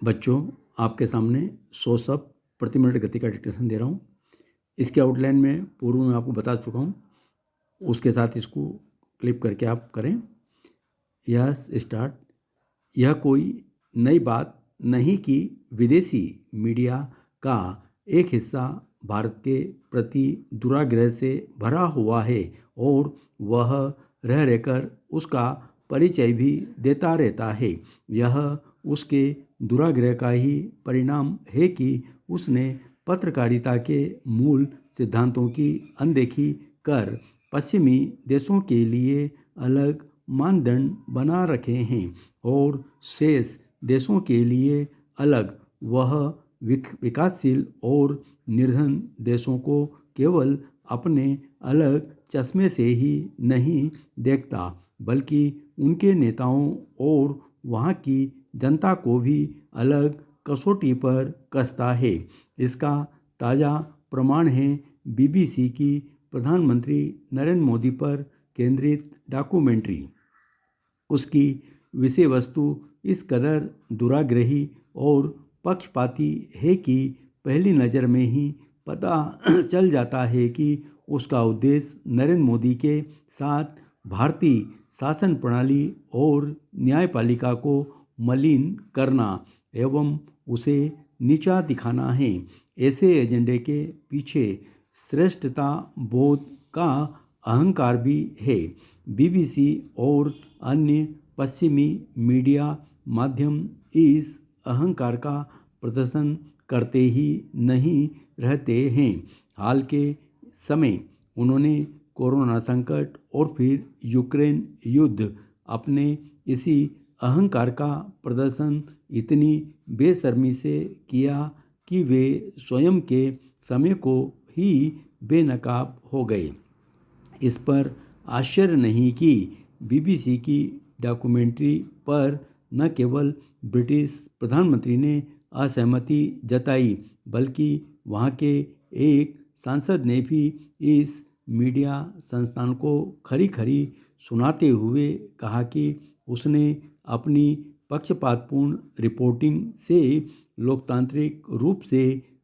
बच्चों, आपके सामने 100 शब्द प्रति मिनट गति का डिक्टेशन दे रहा हूँ। इसके आउटलाइन में पूर्व में आपको बता चुका हूँ, उसके साथ इसको क्लिप करके आप करें। Yes start. यह कोई नई बात नहीं कि विदेशी मीडिया का एक हिस्सा भारत के प्रति दुराग्रह से भरा हुआ है और वह रह रहकर उसका परिचय भी देता रहता है। यह उसके दुराग्रह का ही परिणाम है कि उसने पत्रकारिता के मूल सिद्धांतों की अनदेखी कर पश्चिमी देशों के लिए अलग मानदंड बना रखे हैं और शेष देशों के लिए अलग। वह विकासशील और निर्धन देशों को केवल अपने अलग चश्मे से ही नहीं देखता, बल्कि उनके नेताओं और वहाँ की जनता को भी अलग कसौटी पर कसता है। इसका ताज़ा प्रमाण है बीबीसी की प्रधानमंत्री नरेंद्र मोदी पर केंद्रित डॉक्यूमेंट्री। उसकी विषय वस्तु इस कदर दुराग्रही और पक्षपाती है कि पहली नज़र में ही पता चल जाता है कि उसका उद्देश्य नरेंद्र मोदी के साथ भारतीय शासन प्रणाली और न्यायपालिका को मलिन करना एवं उसे नीचा दिखाना है। ऐसे एजेंडे के पीछे श्रेष्ठता बोध का अहंकार भी है। बीबीसी और अन्य पश्चिमी मीडिया माध्यम इस अहंकार का प्रदर्शन करते ही नहीं रहते हैं। हाल के समय उन्होंने कोरोना संकट और फिर यूक्रेन युद्ध अपने इसी अहंकार का प्रदर्शन इतनी बेशर्मी से किया कि वे स्वयं के समय को ही बेनकाब हो गए। इस पर आश्चर्य नहीं कि बीबीसी की डॉक्यूमेंट्री पर न केवल ब्रिटिश प्रधानमंत्री ने असहमति जताई, बल्कि वहाँ के एक सांसद ने भी इस मीडिया संस्थान को खरी खरी सुनाते हुए कहा कि उसने अपनी पक्षपातपूर्ण रिपोर्टिंग से लोकतांत्रिक रूप से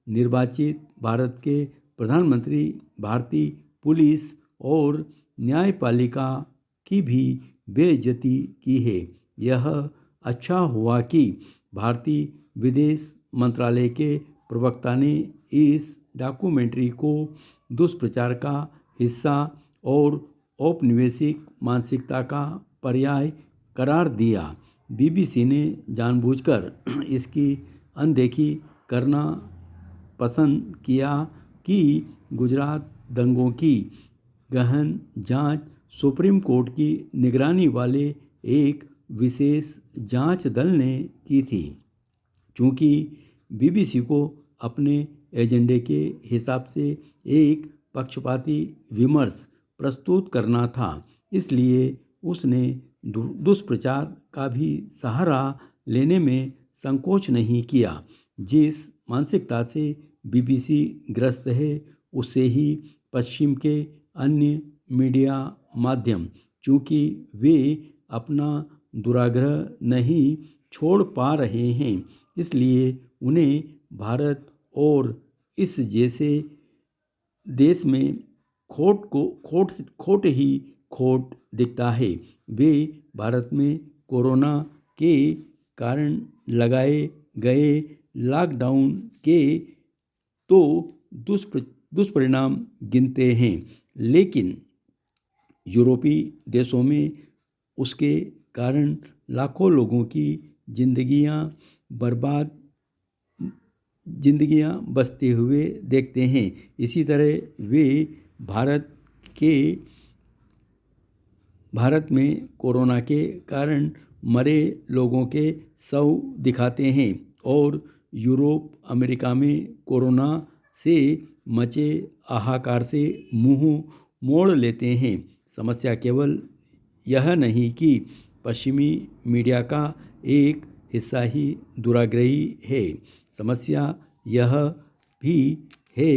निर्वाचित भारत के प्रधानमंत्री, भारतीय पुलिस और न्यायपालिका की भी बेइज्जती की है। यह अच्छा हुआ कि भारतीय विदेश मंत्रालय के प्रवक्ता ने इस डॉक्यूमेंट्री को दुष्प्रचार का हिस्सा और औपनिवेशिक मानसिकता का पर्याय करार दिया। बीबीसी ने जानबूझकर इसकी अनदेखी करना पसंद किया कि गुजरात दंगों की गहन जांच सुप्रीम कोर्ट की निगरानी वाले एक विशेष जांच दल ने की थी। चूँकि बीबीसी को अपने एजेंडे के हिसाब से एक पक्षपाती विमर्श प्रस्तुत करना था, इसलिए उसने दुष्प्रचार का भी सहारा लेने में संकोच नहीं किया। जिस मानसिकता से बीबीसी ग्रस्त है, उससे ही पश्चिम के अन्य मीडिया माध्यम, चूँकि वे अपना दुराग्रह नहीं छोड़ पा रहे हैं, इसलिए उन्हें भारत और इस जैसे देश में खोट ही खोट दिखता है। वे भारत में कोरोना के कारण लगाए गए लॉकडाउन के तो दुष्परिणाम गिनते हैं, लेकिन यूरोपीय देशों में उसके कारण लाखों लोगों की जिंदगियां बसते हुए देखते हैं। इसी तरह वे भारत में कोरोना के कारण मरे लोगों के शव दिखाते हैं और यूरोप अमेरिका में कोरोना से मचे हाहाकार से मुंह मोड़ लेते हैं। समस्या केवल यह नहीं कि पश्चिमी मीडिया का एक हिस्सा ही दुराग्रही है, समस्या यह भी है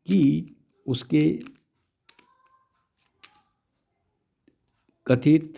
कि उसके कथित